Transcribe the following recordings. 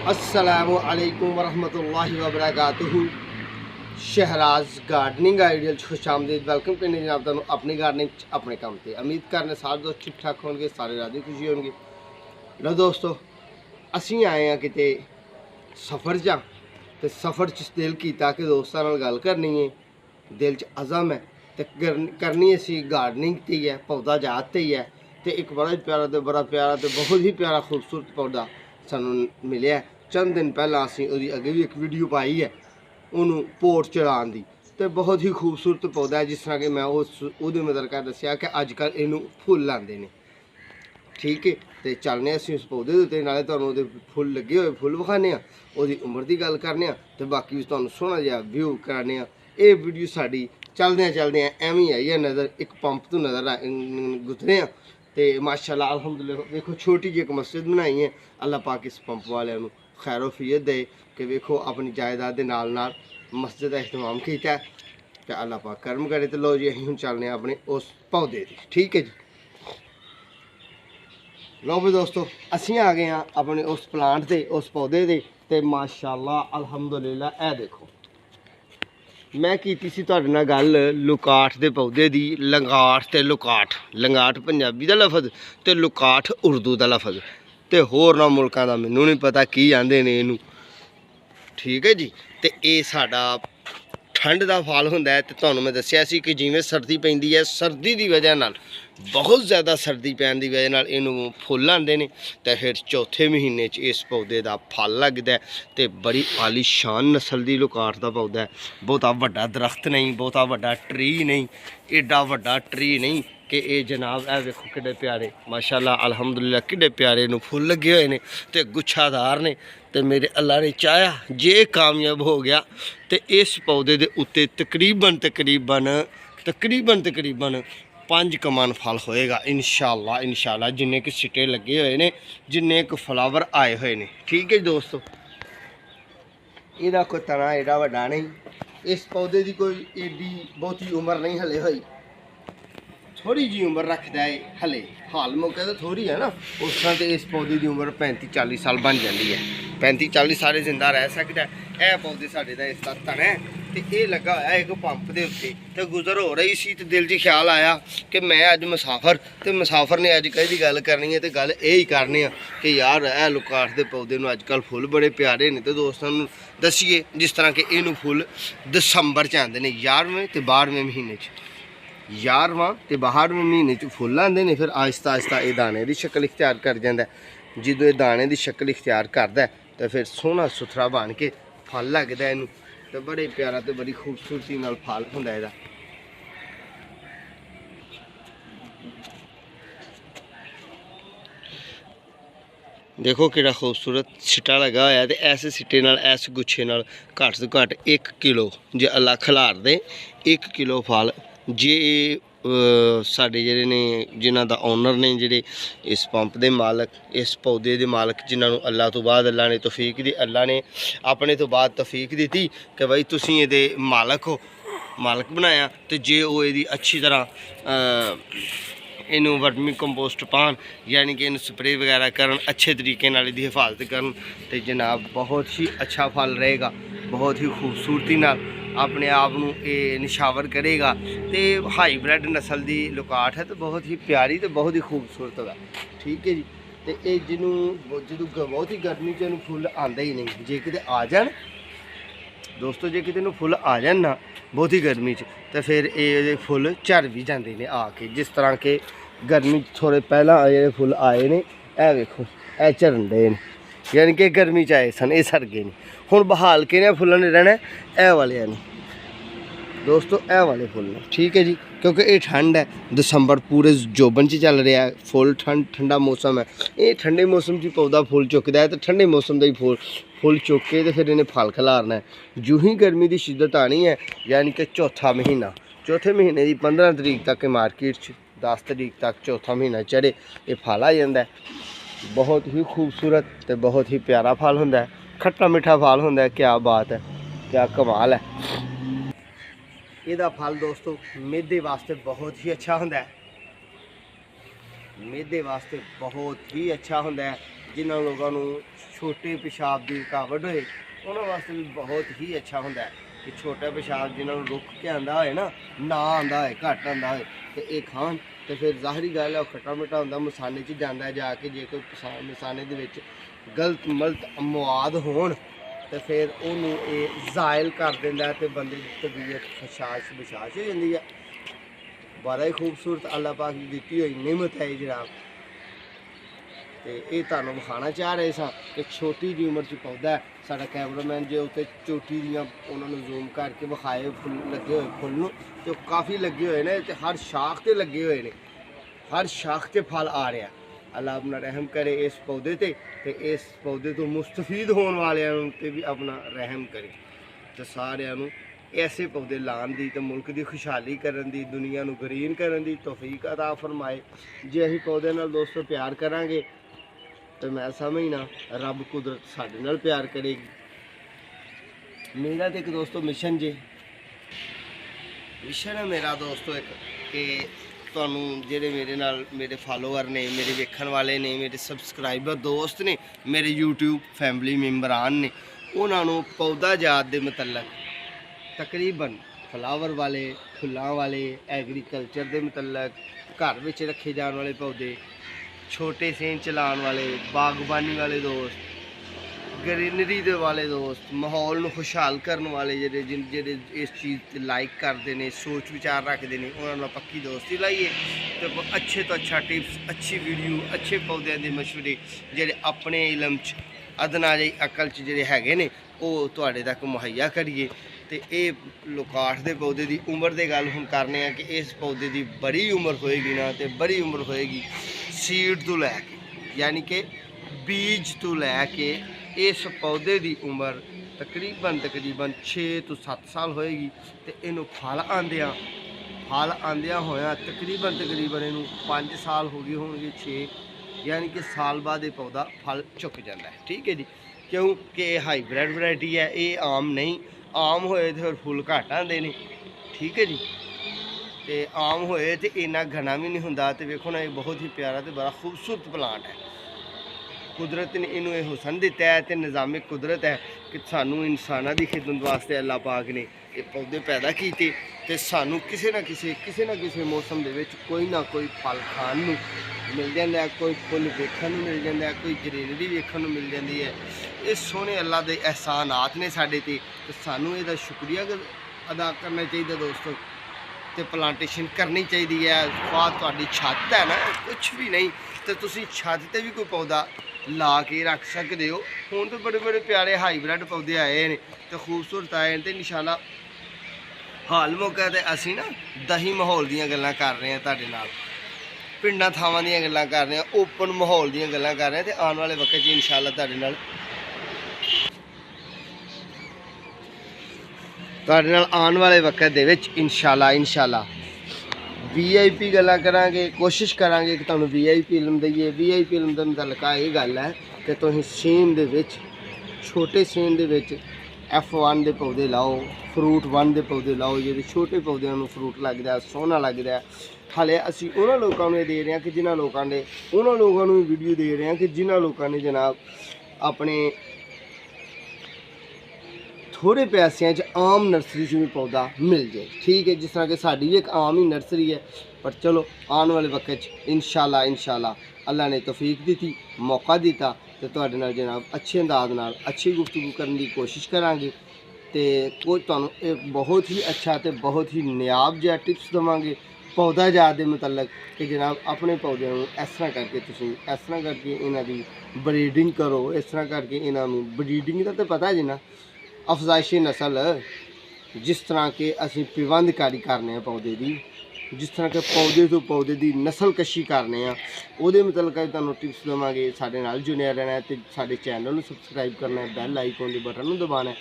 अस्सलामुअलैकुम वरहमतुल्लाहि वबरकातुहू। Shahraj gardening ideal खुशामदीद welcome करने जनाब तुहानू अपनी गार्डनिंग अपने काम से उम्मीद करने सारे दोस्त ठीक ठाक होंगे, सारे राजी खुशी होंगे। लो दोस्तों, असी आए हैं किते सफ़र च, तो सफ़र च दिल किया कि दोस्तों नाल गल करनी है, दिल च अज़म है तो करनी असी गार्डनिंग ते ही है, पौधा जात ते ही है। तो एक बड़ा प्यारा तो बहुत ही प्यारा खूबसूरत पौधा सानू मिले। चंद दिन पहला असी अगे भी एक वीडियो पाई है उन्होंने पोट चढ़ाने की, तो बहुत ही खूबसूरत पौधा है। जिस तरह कि मैं उस मतलब दसिया कि अजकल इनू फुल आते हैं। ठीक है, तो चलने असी उस पौधे के उत्ते, नाले तुहानू फुल लगे हुए फुल विखाने, उसकी उम्र की गल करने, तो बाकी भी तुहानू सोहना जिहा व्यू कराने। ये वीडियो साड़ी चलदे एवं आई है नज़र, एक पंप तो नज़र गुजरे। तो माशाल्लाह अल्हम्दुलिल्लाह देखो छोटी जी एक मस्जिद बनाई है। अल्लाह पाक इस पंप वाले खैर वफीयत दे कि वेखो अपनी जायदाद के नाल मस्जिद का इस्तेमाल किया, तो अल्लाह पाक कर्म करे। तो लो जी अं हूँ चलने अपने उस पौधे की। ठीक है जी, लो भी दोस्तों असी आ गए हैं अपने उस प्लांट से, उस पौधे से। तो माशाल्लाह अल्हम्दुलिल्लाह ए देखो, मैं की सी तुहाडे नाल गल लुकाठ के पौधे की। लंगाठ तो लुकाठ, लंगाठ पंजाबी का लफज तो लुकाठ उर्दू का लफज, तो होरना मुल्कों का मैनू नहीं पता की आंदे ने इनू। ठीक है जी, तो ये साडा ठंड का फल होंदा है। तो तुहानू मैं दस्सिया सी कि जिवें सर्दी पैंदी है, सर्दी की वजह नाल बहुत ज़्यादा सर्दी पैन की वजह नाल इनू फुल आते हैं। तो फिर चौथे महीने इस पौधे का फल लगता है। तो बड़ी आलीशान नस्ल की लुकाठ का पौधा है। बहुता वड्डा दरख्त नहीं, बहुता वड्डा ट्री नहीं, एडा वड्डा ट्री नहीं कि ये जनाब ए वेखो किड्डे प्यारे माशाल्लाह अल्हम्दुलिल्लाह किड्डे प्यारे नू फुल लगे हुए हैं, तो गुच्छादार ने। तो मेरे अल्लाह ने चाहा जे कामयाब हो गया तो इस पौधे के उत्ते तकरीबन 5 कमान फल होएगा इंशाअल्लाह जिन्ने कि सिटे लगे हुए हैं, जिन्ने कि फ्लावर आए हुए हैं। ठीक है दोस्तों, यदा कोई तना एडा वड्डा नहीं, इस पौधे की कोई एडी बहुती उम्र नहीं हले हुई, थोड़ी जी उम्र रखता है हले। हाल मौके तो थोड़ी है ना, उस तरह तो इस पौधे की उम्र 35-40 साल बन जाती है। 35-40 साल जिंदा रह सकता है। यह पौधे साढ़े का इसका तन है, तो ये लगा होया एक पंप के उत्ते। तो गुजर हो रही सी, तो दिल च ख्याल आया कि मैं अज मुसाफर, तो मुसाफर ने अज कहीं गल करनी है, तो गल यही करनी है कि यार ए लुकाठ के पौधे में अजकल फुल बड़े प्यारे ने। तो दोस्तों दसीए जिस तरह कि इनू फुल दिसंबर च आते हैं, 11वें तो 12वें महीने 11वां तो 12वें महीने फुल आते हैं। फिर आहिस्ता आहिस्ता ये दाने की शक्ल इख्तियार कर जाता है। जो ये दाने की शक्ल इख्तियार करता है, तो फिर सोहना सुथरा बन के फल लगता है इनू। तो बड़े प्यारा तो बड़ी खूबसूरती नाल फल होंदा है। देखो किड़ा खूबसूरत सिटा लगा होया। तो ऐसे सिटे नाल इस गुच्छे नाल घट तो घट 1 किलो जे अल्लाह खिलार दे 1 किलो फल जे साडे जेहड़े ने जिन्हां दा ओनर ने जेहड़े इस पंप दे मालक, इस पौधे दे मालक, जिन्हां नूं अल्लाह तो बाद अल्लाह ने तौफीक दी, अल्लाह ने अपने तो बाद तौफीक दी कि भाई तुसीं इहदे मालक हो, मालक बनाया। तो जे वो इहदी अच्छी तरह इनू वर्मी कंपोस्ट पान, यानी कि इन स्प्रे वगैरह करन, अच्छे तरीके नाल इहदी हिफाजत करन, तो जनाब बहुत ही अच्छा फल रहेगा। बहुत ही खूबसूरती नाल अपने आप को ये निशावर करेगा। तो हाईब्रिड नस्ल की लुकाठ है, तो बहुत ही प्यारी तो बहुत ही खूबसूरत है। ठीक है जी, तो ये जिन्हों जो बहुत ही गर्मी च फुल आंदा ही नहीं, जे कि आ जान दोस्तों, जे कि फुल आ जान ना बहुत ही गर्मी च, तो फिर ये फुल झर भी जाते हैं आके। जिस तरह के गर्मी थोड़े पहला जो फुल आए ने, ए वेखो ए झरन डे ने, यानी कि गर्मी च आए सन, ये सड़ गए हैं। हुण बहाल के फुलों ने रहना ए वाले ने दोस्तों, ए वाले फुल ने। ठीक है जी, क्योंकि ये ठंड है, दिसंबर पूरे जोबन च चल रहा है, फुल ठंडा मौसम है। ये ठंडे मौसम च पौधा फुल चुकता है, तो ठंडे मौसम का ही फुल चुक के तो फिर इन्हें फल खिलारना है। जो ही गर्मी की शिद्दत आनी है, यानी कि चौथा महीना, चौथे महीने की 15 तरीक तक मार्केट 10 तरीक तक चौथा महीना चढ़े ये फल आ जाता है। बहुत ही खूबसूरत तो बहुत ही प्यारा फल होंदा है, खट्टा मीठा फल होंदा है। क्या बात है, क्या कमाल है। इसदा फल दोस्तों मैदे वास्ते बहुत ही अच्छा होंदा है, मैदे वास्ते बहुत ही अच्छा होंदा है। जिन्होंने लोगों को छोटे पेशाब की रुकावट होए उन्होंने वास्ते भी बहुत ही अच्छा होंदा है कि छोटा पेशाब जिन्होंने रुक के आंदा है ना आंदा है घट आंदा है तो ये खान तो फिर ज़ाहरी गल है खट्टा मिट्टा होंदा मसाने च जांदा है जाके जे कोई मसाने दे विच गलत मलत मवाद होण तो फिर उन्होंने ज़ायल कर देंदा तो बंदे की तबीयत खशाश बशाश हो जाती है। बड़ा ही खूबसूरत अल्लाह पाक की दी हुई नियमत है जनाब। तो ये तुहानूं विखाना चाह रहे सा कि छोटी जी उम्र च पौधा है साडा कैमरामैन जो उत्ते चोटी दियां उन्होंने जूम करके विखाए फुल लगे हुए फुल नूं तो काफ़ी लगे हुए ने ते हर शाख ते लगे हुए ने हर शाख ते फल आ रहा। अल्लाह अपना रहम करे इस पौधे ते इस पौधे तो मुस्तफीद होने वालों ते भी अपना रहम करे तो सारिਆਂ ऐसे पौधे लाने की तो मुल्क की खुशहाली करने की दुनिया को ग्रीन करने की तौफीक अता फरमाए। जे असीं पौधे नाल दोस्तों प्यार करांगे तो मैं समझना रब कुदरत साडे नाल प्यार करेगी। मेरा तो एक दोस्तों मिशन जे मिशन है मेरा दोस्तों एक कि तुहानूं जेहड़े मेरे नाल मेरे फॉलोअर ने मेरे वेखण वाले ने मेरे सबसक्राइबर दोस्त ने मेरे यूट्यूब फैमिली मैंबरान ने उन्होंने पौधा जात के मतलब तकरीबन फ्लावर वाले फुलों वाले एग्रीकल्चर के मतलब घर में रखे जाने वाले पौधे छोटे सेन चलाने वाले बागबानी वाले दोस्त ग्रीनरी दे वाले दोस्त माहौल में खुशहाल करने वाले जेडे जेडे इस चीज़ लाइक करते हैं सोच विचार रखते हैं उन्होंने पक्की दोस्ती लाइए तो अच्छे तो अच्छा टिप्स अच्छी वीडियो अच्छे पौधों के मशवरे जेडे अपने इलम च अदना जी अकल च जेडे हैगे ने वो तुहाडे तक मुहैया करिए। तो ये लोकाठ के पौधे की उम्र की गल हम करने कि इस पौधे की बड़ी उम्र होएगी ना तो बड़ी उम्र होएगी सीड तो लैके यानी कि बीज तो लैके इस पौधे की उम्र तकरीबन 6 तो 7 साल होएगी तो इनू फल आंदिया होया तकरीबन इनू 5 साल हो गए होंगे 6 यानी कि साल बाद ये पौधा फल चुक जाता है। ठीक है जी क्योंकि हाईब्रिड वैरायटी है ये आम नहीं आम होए तो फिर फुल घट आते हैं। ठीक है जी तो आम होए तो इन्ना घना भी नहीं होंदा तो वेखो ना ये बहुत ही प्यारा तो बड़ा खूबसूरत प्लांट है। कुदरत ने इनू ये हुसन दिता है तो निज़ाम कुदरत है कि सानू इंसाना की खिदमत वास्ते अल्लाह पाक ने ये पौधे पैदा किए तो सानू किसी ना किसी मौसम के कोई ना कोई फल खान नू मिल जाता है कोई फुल वेखण नू मिल जाता है कोई ग्रीनरी वेखण नू मिल जाती है। ये सोहने अल्लाह के एहसानात ने साडे ते तो सानू इसदा शुक्रिया अदा करना चाहिए दोस्तों तो प्लांटेशन करनी चाहिए है। बाद तुहाडी छत है ना कुछ भी नहीं तो तुसी छत ते भी कोई पौधा ला के रख सकते हो। हुण तो बड़े बड़े प्यारे हाईब्रिड पौधे आए हैं तो खूबसूरत आए हैं तो इंशाल्लाह हाल मौके ते असीं ना दही माहौल दीयां गल्लां कर रहे हैं तुहाडे नाल पिंडां थावां दीयां गल्लां कर रहे हैं ओपन माहौल दीयां गल्लां कर रहे हैं तो आने वाले वक्त च इंशाल्लाह तुहाडे नाल आने वाले वक्त दे विच इंशाल्लाह VIP गल्लां करांगे कोशिश करांगे कि तुहानूं VIP इलम दईए। VIP इलम दा मतलब ये गल है कि तुसीं सीन दे विच छोटे सीन दे विच F1 के पौधे लाओ फ्रूट 1 के पौधे लाओ जो छोटे पौधों में फ्रूट लगता है सोहना लगता है। हाले असी उन्होंने लोगों ने दे रहे हैं कि जिन्होंने लोगों ने उन्होंने लोगों ने वीडियो दे रहे हैं कि जिन्होंने लोगों ने जनाब अपने थोड़े पैसों आम नर्सरी से भी पौधा मिल जाए। ठीक है जिस तरह कि साड़ी भी एक आम ही नर्सरी है पर चलो आने वाले वक्त इंशाल्लाह अल्लाह ने तौफीक दी थी मौका दिता तो तुहाडे नाल जनाब अच्छे अंदाज नाल अच्छी गुफ्तगू करने की कोशिश करांगे तो कोई तुहानूं बहुत ही अच्छा तो बहुत ही नायाब जिहा टिप्स देवांगे पौधा जात के मतलब कि जनाब अपने पौधों को इस तरह करके तुसीं इस तरह करके इन्हां दी ब्रीडिंग करो इस तरह करके इन्हां नूं ब्रीडिंग का तो पता जी ना अफजाइशी नस्ल जिस तरह के असीं पिबंधकारी करने हैं पौधे की जिस तरह के पौधे तो पौधे की नस्ल कशी करने वो मतलब तुहानूं टिप्स देवांगे। साडे नाल जुड़िया रहना है तो साडे चैनल को सबसक्राइब करना है बैल आइकन के बटन को दबाना है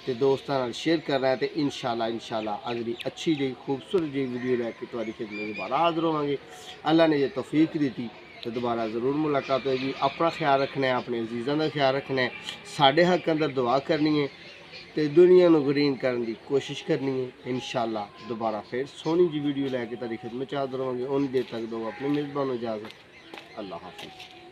तो दोस्तों नाल शेयर करना है तो इंशाल्लाह अगली अच्छी जी खूबसूरत जी वीडियो लैके तुहाडी खिदमत दोबारा हाज़र होवांगे। अल्लाह ने जो तौफीक दी थी तो दोबारा ज़रूर मुलाकात होगी। अपना ख्याल रखना है अपने अजीज़ों का ख्याल रखना है साडे हक अंदर दुआ करनी है तो दुनिया को ग्रीन करने की कोशिश करनी है। इंशाल्लाह दोबारा फिर सोहनी जी वीडियो लैके तुहाडी खिदमत हाज़र होवांगे। उन्नी देर तक दो अपने मेज़बान इजाज़त अल्लाह हाफिज़।